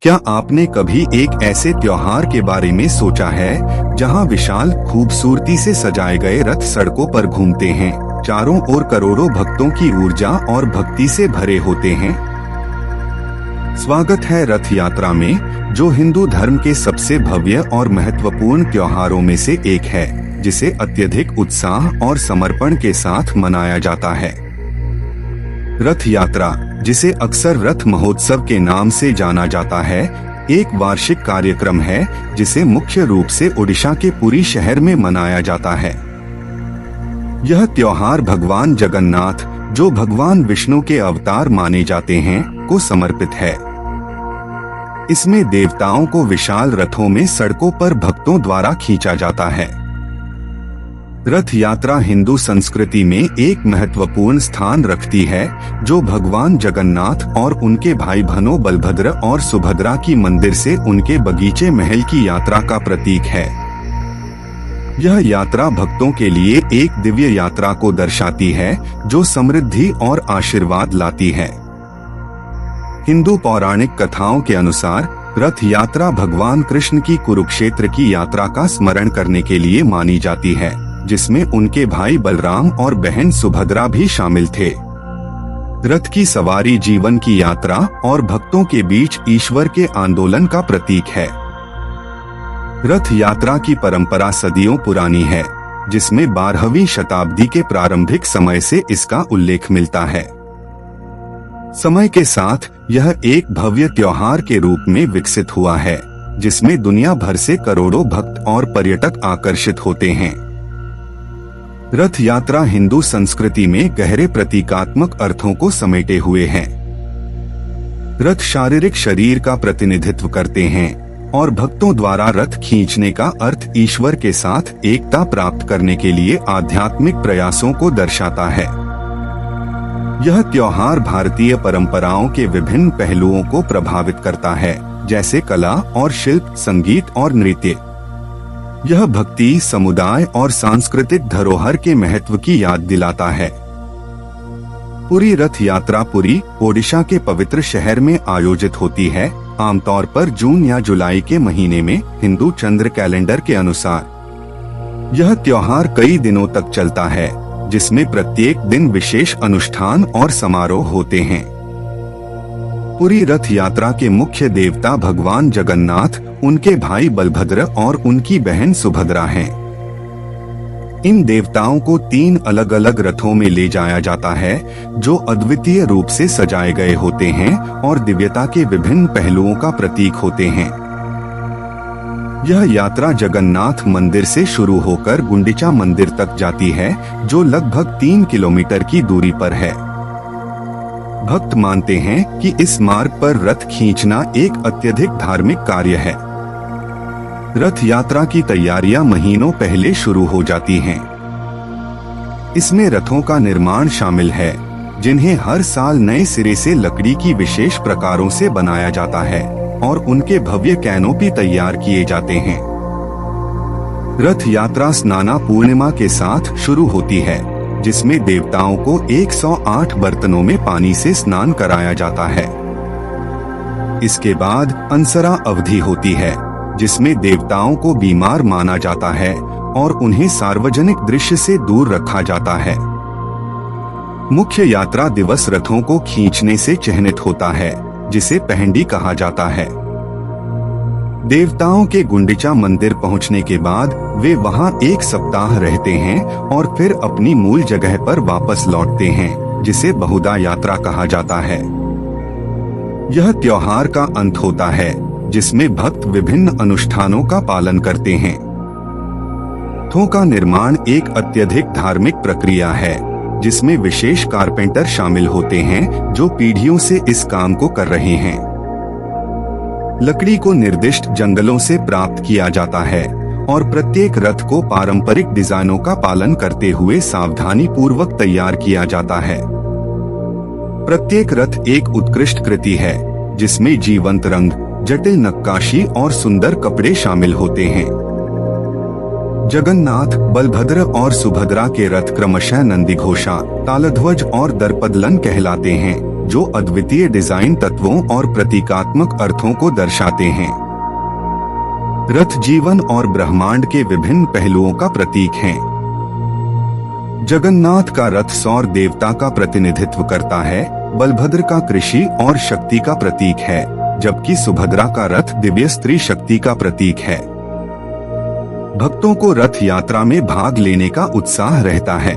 क्या आपने कभी एक ऐसे त्योहार के बारे में सोचा है जहां विशाल खूबसूरती से सजाए गए रथ सड़कों पर घूमते हैं, चारों ओर करोड़ों भक्तों की ऊर्जा और भक्ति से भरे होते हैं। स्वागत है रथ यात्रा में, जो हिंदू धर्म के सबसे भव्य और महत्वपूर्ण त्योहारों में से एक है, जिसे अत्यधिक उत्साह और समर्पण के साथ मनाया जाता है। रथ यात्रा, जिसे अक्सर रथ महोत्सव के नाम से जाना जाता है, एक वार्षिक कार्यक्रम है जिसे मुख्य रूप से ओडिशा के पुरी शहर में मनाया जाता है। यह त्योहार भगवान जगन्नाथ, जो भगवान विष्णु के अवतार माने जाते हैं, को समर्पित है। इसमें देवताओं को विशाल रथों में सड़कों पर भक्तों द्वारा खींचा जाता है। रथ यात्रा हिंदू संस्कृति में एक महत्वपूर्ण स्थान रखती है, जो भगवान जगन्नाथ और उनके भाई बहनों बलभद्र और सुभद्रा की मंदिर से उनके बगीचे महल की यात्रा का प्रतीक है। यह यात्रा भक्तों के लिए एक दिव्य यात्रा को दर्शाती है, जो समृद्धि और आशीर्वाद लाती है। हिंदू पौराणिक कथाओं के अनुसार रथ यात्रा भगवान कृष्ण की कुरुक्षेत्र की यात्रा का स्मरण करने के लिए मानी जाती है, जिसमें उनके भाई बलराम और बहन सुभद्रा भी शामिल थे। रथ की सवारी जीवन की यात्रा और भक्तों के बीच ईश्वर के आंदोलन का प्रतीक है। रथ यात्रा की परंपरा सदियों पुरानी है, जिसमें 12वीं शताब्दी के प्रारंभिक समय से इसका उल्लेख मिलता है। समय के साथ यह एक भव्य त्योहार के रूप में विकसित हुआ है, जिसमें दुनिया भर से करोड़ों भक्त और पर्यटक आकर्षित होते हैं। रथ यात्रा हिंदू संस्कृति में गहरे प्रतीकात्मक अर्थों को समेटे हुए हैं। रथ शारीरिक शरीर का प्रतिनिधित्व करते हैं और भक्तों द्वारा रथ खींचने का अर्थ ईश्वर के साथ एकता प्राप्त करने के लिए आध्यात्मिक प्रयासों को दर्शाता है। यह त्योहार भारतीय परंपराओं के विभिन्न पहलुओं को प्रभावित करता है, जैसे कला और शिल्प, संगीत और नृत्य। यह भक्ति, समुदाय और सांस्कृतिक धरोहर के महत्व की याद दिलाता है। पुरी रथ यात्रा पुरी, ओडिशा के पवित्र शहर में आयोजित होती है, आमतौर पर जून या जुलाई के महीने में, हिंदू चंद्र कैलेंडर के अनुसार। यह त्योहार कई दिनों तक चलता है, जिसमें प्रत्येक दिन विशेष अनुष्ठान और समारोह होते हैं। पुरी रथ यात्रा के मुख्य देवता भगवान जगन्नाथ, उनके भाई बलभद्र और उनकी बहन सुभद्रा हैं। इन देवताओं को 3 अलग अलग रथों में ले जाया जाता है, जो अद्वितीय रूप से सजाए गए होते हैं और दिव्यता के विभिन्न पहलुओं का प्रतीक होते हैं। यह यात्रा जगन्नाथ मंदिर से शुरू होकर गुंडिचा मंदिर तक जाती है, जो लगभग 3 किलोमीटर की दूरी पर है। भक्त मानते हैं कि इस मार्ग पर रथ खींचना एक अत्यधिक धार्मिक कार्य है। रथ यात्रा की तैयारियां महीनों पहले शुरू हो जाती हैं। इसमें रथों का निर्माण शामिल है, जिन्हें हर साल नए सिरे से लकड़ी की विशेष प्रकारों से बनाया जाता है और उनके भव्य कैनोपी तैयार किए जाते हैं। रथ यात्रा स्नाना पूर्णिमा के साथ शुरू होती है, जिसमें देवताओं को 108 बर्तनों में पानी से स्नान कराया जाता है। इसके बाद अनसरा अवधि होती है, जिसमें देवताओं को बीमार माना जाता है और उन्हें सार्वजनिक दृश्य से दूर रखा जाता है। मुख्य यात्रा दिवस रथों को खींचने से चिन्हित होता है, जिसे पहंडी कहा जाता है। देवताओं के गुंडिचा मंदिर पहुंचने के बाद वे वहां 1 सप्ताह रहते हैं और फिर अपनी मूल जगह पर वापस लौटते हैं, जिसे बहुधा यात्रा कहा जाता है। यह त्योहार का अंत होता है, जिसमें भक्त विभिन्न अनुष्ठानों का पालन करते हैं। रथों का निर्माण एक अत्यधिक धार्मिक प्रक्रिया है, जिसमें विशेष कारपेंटर शामिल होते हैं, जो पीढ़ियों से इस काम को कर रहे हैं। लकड़ी को निर्दिष्ट जंगलों से प्राप्त किया जाता है और प्रत्येक रथ को पारंपरिक डिजाइनों का पालन करते हुए सावधानी पूर्वक तैयार किया जाता है। प्रत्येक रथ एक उत्कृष्ट कृति है, जिसमें जीवंत रंग, जटिल नक्काशी और सुंदर कपड़े शामिल होते हैं। जगन्नाथ, बलभद्र और सुभद्रा के रथ क्रमशः नंदीघोषा, तालध्वज और दर्पदलन कहलाते हैं, जो अद्वितीय डिजाइन तत्वों और प्रतीकात्मक अर्थों को दर्शाते हैं। रथ जीवन और ब्रह्मांड के विभिन्न पहलुओं का प्रतीक है। जगन्नाथ का रथ सौर देवता का प्रतिनिधित्व करता है, बलभद्र का कृषि और शक्ति का प्रतीक है, जबकि सुभद्रा का रथ दिव्य स्त्री शक्ति का प्रतीक है। भक्तों को रथ यात्रा में भाग लेने का उत्साह रहता है।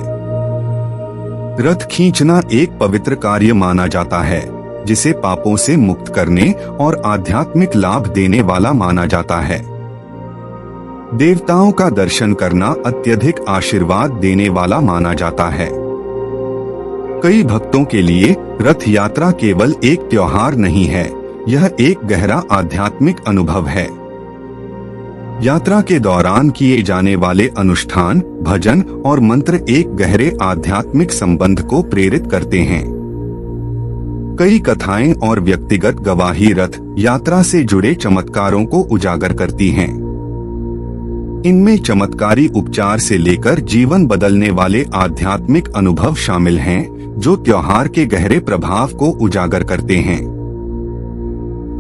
रथ खींचना एक पवित्र कार्य माना जाता है, जिसे पापों से मुक्त करने और आध्यात्मिक लाभ देने वाला माना जाता है। देवताओं का दर्शन करना अत्यधिक आशीर्वाद देने वाला माना जाता है। कई भक्तों के लिए रथ यात्रा केवल एक त्योहार नहीं है, यह एक गहरा आध्यात्मिक अनुभव है। यात्रा के दौरान किए जाने वाले अनुष्ठान, भजन और मंत्र एक गहरे आध्यात्मिक संबंध को प्रेरित करते हैं। कई कथाएं और व्यक्तिगत गवाही रथ यात्रा से जुड़े चमत्कारों को उजागर करती हैं। इनमें चमत्कारी उपचार से लेकर जीवन बदलने वाले आध्यात्मिक अनुभव शामिल हैं, जो त्योहार के गहरे प्रभाव को उजागर करते हैं।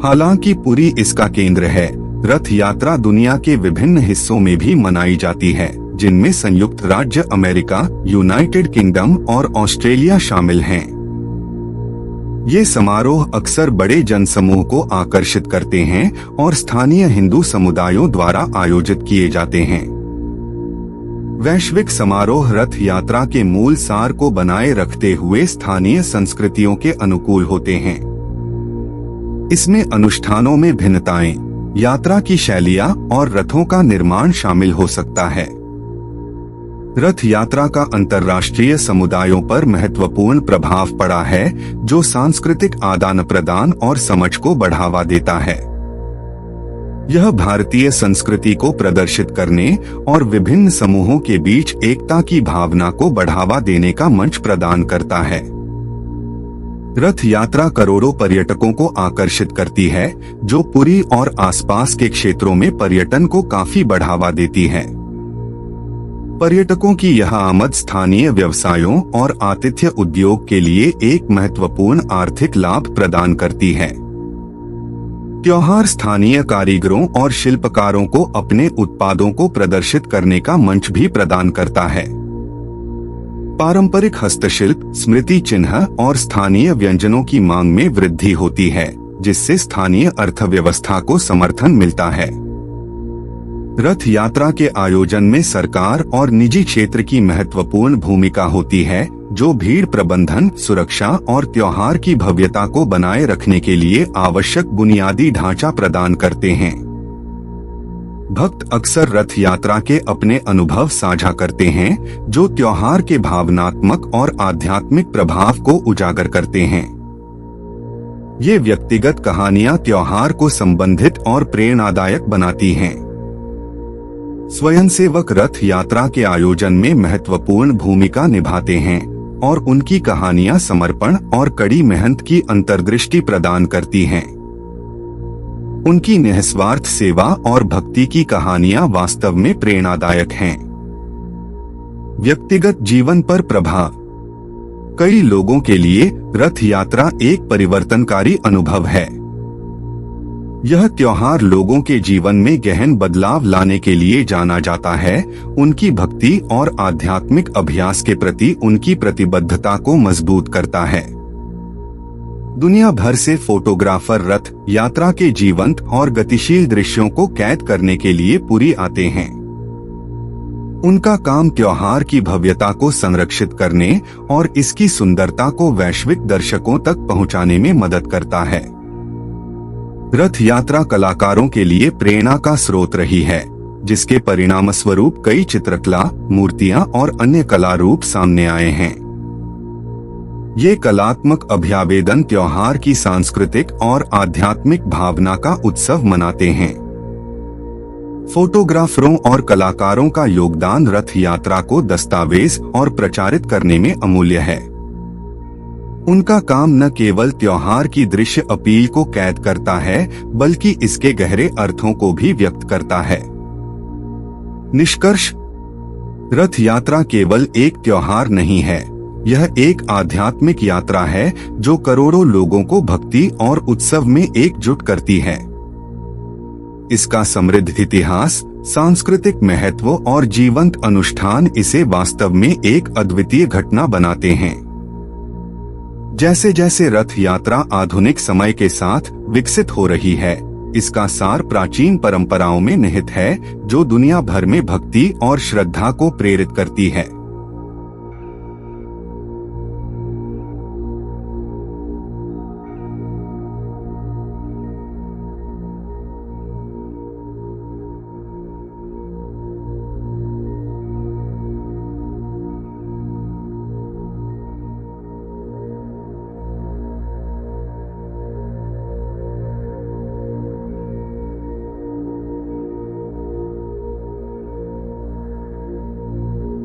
हालांकि पुरी इसका केंद्र है, रथ यात्रा दुनिया के विभिन्न हिस्सों में भी मनाई जाती है, जिनमें संयुक्त राज्य अमेरिका, यूनाइटेड किंगडम और ऑस्ट्रेलिया शामिल हैं। ये समारोह अक्सर बड़े जनसमूह को आकर्षित करते हैं और स्थानीय हिंदू समुदायों द्वारा आयोजित किए जाते हैं। वैश्विक समारोह रथ यात्रा के मूल सार को बनाए रखते हुए स्थानीय संस्कृतियों के अनुकूल होते हैं। इसमें अनुष्ठानों में भिन्नताएं, यात्रा की शैलियां और रथों का निर्माण शामिल हो सकता है। रथ यात्रा का अंतर्राष्ट्रीय समुदायों पर महत्वपूर्ण प्रभाव पड़ा है, जो सांस्कृतिक आदान प्रदान और समझ को बढ़ावा देता है। यह भारतीय संस्कृति को प्रदर्शित करने और विभिन्न समूहों के बीच एकता की भावना को बढ़ावा देने का मंच प्रदान करता है। रथ यात्रा करोड़ों पर्यटकों को आकर्षित करती है, जो पुरी और आसपास के क्षेत्रों में पर्यटन को काफी बढ़ावा देती है। पर्यटकों की यह आमद स्थानीय व्यवसायों और आतिथ्य उद्योग के लिए एक महत्वपूर्ण आर्थिक लाभ प्रदान करती है। त्योहार स्थानीय कारीगरों और शिल्पकारों को अपने उत्पादों को प्रदर्शित करने का मंच भी प्रदान करता है। पारंपरिक हस्तशिल्प, स्मृति चिन्ह और स्थानीय व्यंजनों की मांग में वृद्धि होती है, जिससे स्थानीय अर्थव्यवस्था को समर्थन मिलता है। रथ यात्रा के आयोजन में सरकार और निजी क्षेत्र की महत्वपूर्ण भूमिका होती है, जो भीड़ प्रबंधन, सुरक्षा और त्योहार की भव्यता को बनाए रखने के लिए आवश्यक बुनियादी ढांचा प्रदान करते हैं। भक्त अक्सर रथ यात्रा के अपने अनुभव साझा करते हैं, जो त्योहार के भावनात्मक और आध्यात्मिक प्रभाव को उजागर करते हैं। ये व्यक्तिगत कहानियां त्योहार को संबंधित और प्रेरणादायक बनाती हैं। स्वयंसेवक रथ यात्रा के आयोजन में महत्वपूर्ण भूमिका निभाते हैं और उनकी कहानियां समर्पण और कड़ी मेहनत की अंतर्दृष्टि प्रदान करती हैं। उनकी निस्वार्थ सेवा और भक्ति की कहानियां वास्तव में प्रेरणादायक हैं। व्यक्तिगत जीवन पर प्रभाव। कई लोगों के लिए रथ यात्रा एक परिवर्तनकारी अनुभव है। यह त्योहार लोगों के जीवन में गहन बदलाव लाने के लिए जाना जाता है। उनकी भक्ति और आध्यात्मिक अभ्यास के प्रति उनकी प्रतिबद्धता को मजबूत करता है। दुनिया भर से फोटोग्राफर रथ यात्रा के जीवंत और गतिशील दृश्यों को कैद करने के लिए पुरी आते हैं। उनका काम त्योहार की भव्यता को संरक्षित करने और इसकी सुंदरता को वैश्विक दर्शकों तक पहुंचाने में मदद करता है। रथ यात्रा कलाकारों के लिए प्रेरणा का स्रोत रही है, जिसके परिणामस्वरूप कई चित्रकला, मूर्तियां और अन्य कला रूप सामने आए हैं। ये कलात्मक अभ्यावेदन त्योहार की सांस्कृतिक और आध्यात्मिक भावना का उत्सव मनाते हैं। फोटोग्राफरों और कलाकारों का योगदान रथ यात्रा को दस्तावेज और प्रचारित करने में अमूल्य है। उनका काम न केवल त्योहार की दृश्य अपील को कैद करता है, बल्कि इसके गहरे अर्थों को भी व्यक्त करता है। निष्कर्ष, रथ यात्रा केवल एक त्योहार नहीं है, यह एक आध्यात्मिक यात्रा है जो करोड़ों लोगों को भक्ति और उत्सव में एकजुट करती है। इसका समृद्ध इतिहास, सांस्कृतिक महत्व और जीवंत अनुष्ठान इसे वास्तव में एक अद्वितीय घटना बनाते हैं। जैसे जैसे रथ यात्रा आधुनिक समय के साथ विकसित हो रही है, इसका सार प्राचीन परंपराओं में निहित है जो दुनिया भर में भक्ति और श्रद्धा को प्रेरित करती है।